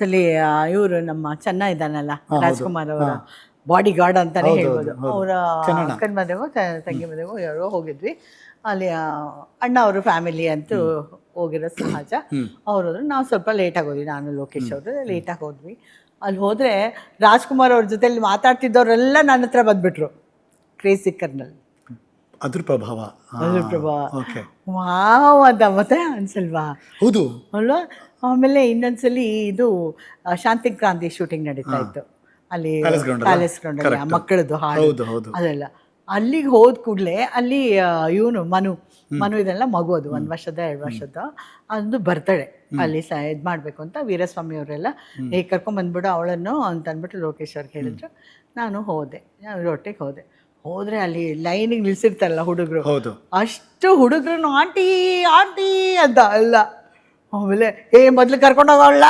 ಅಲ್ಲಿ ಇವರು ನಮ್ಮ ಚೆನ್ನ ಇದ್ದಾನಲ್ಲ ಹೌದು. ರಾಜ್ಕುಮಾರ್ ಅವರ ಬಾಡಿ ಗಾರ್ಡ್ ಅಂತಾನೆ ಹೌದು, ಹೇಳ್ಬೋದು. ಹೌದು. ಅವರ ಚೆನ್ನಣ್ಣ. ಅಕ್ಕನ ಮನೆಗೂ ತಂಗಿ ಮನೆಗೂ ಯಾರೋ ಹೋಗಿದ್ವಿ. ಅಲ್ಲಿ ಅಣ್ಣ ಅವರು ಫ್ಯಾಮಿಲಿ ಅಂತೂ ಹೋಗಿರೋ ಸಹಜ. ಅವ್ರು ಹೋದ್ರು, ನಾವು ಸ್ವಲ್ಪ ಲೇಟಾಗಿ ಹೋದ್ವಿ. ನಾನು ಲೋಕೇಶ್ ಅವರು ಲೇಟಾಗಿ ಹೋದ್ವಿ. ಅಲ್ಲಿ ಹೋದರೆ ರಾಜ್ಕುಮಾರ್ ಅವ್ರ ಜೊತೆಲಿ ಮಾತಾಡ್ತಿದ್ದವರೆಲ್ಲ ನನ್ನ ಹತ್ರ ಬಂದ್ಬಿಟ್ರು. ಕ್ರೇಜಿ ಕರ್ನಲ್ ಅದ್ರ ಪ್ರಭಾವ. ಅದ್ರ ಪ್ರಭಾ ಓಕೆ. ವಾವ್ ಅಂತ ಮತ್ತೆ ಅನ್ಸಲ್ವಾ ಹೌದು. ಅಲ್ವಾ. ಆಮೇಲೆ ಇನ್ನೊಂದ್ಸಲಿ ಇದು ಶಾಂತಿ ಕ್ರಾಂತಿ ಶೂಟಿಂಗ್ ನಡೀತಾ ಇತ್ತು ಅಲ್ಲಿ Palace ground ಅಲ್ಲ? ಪ್ಯಾಲೇಸ್ ಗ್ರೌಂಡಲ್ಲಿ ಆ Correct. ಮಕ್ಕಳದ್ದು ಹಾಡು ಹೌದು, ಹೌದು. ಅದೆಲ್ಲ. ಅಲ್ಲಿಗೆ ಹೋದ ಕೂಡಲೇ ಅಲ್ಲಿ ಇವನು ಮನು ಇದೆಲ್ಲ ಮಗು, ಅದು 1 ವರ್ಷದ 2 ವರ್ಷದ ಅದು ಬರ್ತಡೆ ಅಲ್ಲಿ ಇದು ಮಾಡಬೇಕು ಅಂತ ವೀರಸ್ವಾಮಿ ಅವರೆಲ್ಲ ಕರ್ಕೊಂಬಂದ್ಬಿಡು ಅವಳನ್ನು ಅಂತ ಅಂದ್ಬಿಟ್ಟು ಲೋಕೇಶ್ ಅವ್ರಿಗೆ ಹೇಳಿದ್ರು. ನಾನು ಹೋದೆ, ಒಟ್ಟಿಗೆ ಹೋದರೆ ಅಲ್ಲಿ ಲೈನಿಗೆ ನಿಲ್ಸಿರ್ತಾರಲ್ಲ ಹುಡುಗರು, ಹೌದು. ಅಷ್ಟು ಹುಡುಗರು ಆಂಟಿ ಆಂಟಿ ಅಂತ ಅಲ್ಲ. ಆಮೇಲೆ ಮೊದಲು ಕರ್ಕೊಂಡೋಗವಳ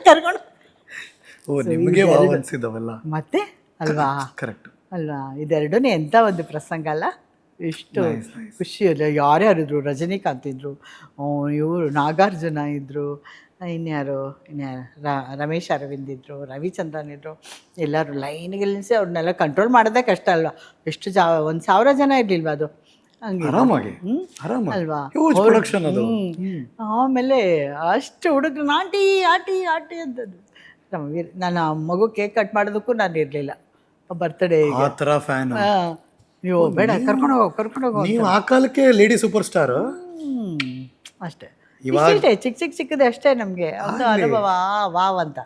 ಕರ್ಕೊಂಡು ಓ, ನಿಮಗೆ ವಾವ್ ಅನ್ಸಿದ್ದವಲ್ಲ. ಮತ್ತೆ ಅಲ್ವಾ ಕರೆಕ್ಟ್. ಅಲ್ವಾ, ಇದೆರಡೂ ಎಂಥ ಒಂದು ಪ್ರಸಂಗ ಅಲ್ಲ. ಎಷ್ಟು ಖುಷಿ ಅಲ್ಲ. ಯಾರ್ಯಾರಿದ್ರು, ರಜನಿಕಾಂತ್ ಇದ್ದರು, ಇವರು ನಾಗಾರ್ಜುನ ಇದ್ದರು, ಇನ್ಯಾರು ರಮೇಶ್ ಅರವಿಂದ್ ಇದ್ದರು, ರವಿಚಂದ್ರನ್ ಇದ್ದರು. ಎಲ್ಲರೂ ಲೈನಿಗೆ ನಿಲ್ಲಿಸಿ ಅವ್ರನ್ನೆಲ್ಲ ಕಂಟ್ರೋಲ್ ಮಾಡೋದೇ ಕಷ್ಟ ಅಲ್ವಾ. ಎಷ್ಟು 1,000 ಜನ ಇರಲಿಲ್ವಾ ಅದು, ಹಂಗೆ ಆರಾಮಾಗಿ ಅಲ್ವಾ. ಪ್ರೊಡಕ್ಷನ್ ಅದು. ಆಮೇಲೆ ಅಷ್ಟು ಹುಡುಗರು ಆಂಟಿ ಆಂಟಿ ಆಂಟಿ ಅಂತದ್ದು. ನನ್ನ ಮಗು ಕೇಕ್ ಕಟ್ ಮಾಡೋದಕ್ಕೂ ನಾನು ಇರಲಿಲ್ಲ, ಬರ್ತ್ಡೇ ಆ ಥರ ಫ್ಯಾನ್ ನೀವು ಬೇಡ ಕರ್ಕೊಂಡೋಗೋ ನೀವು. ಆ ಕಾಲಕ್ಕೆ ಲೇಡಿ ಸೂಪರ್ ಸ್ಟಾರ್ ಅಷ್ಟೇ. ಚಿಕ್ಕ ಚಿಕ್ಕದೇ ಅಷ್ಟೇ ನಮಗೆ ಒಂದು ಅನುಭವ ವಾವ್ ಅಂತ.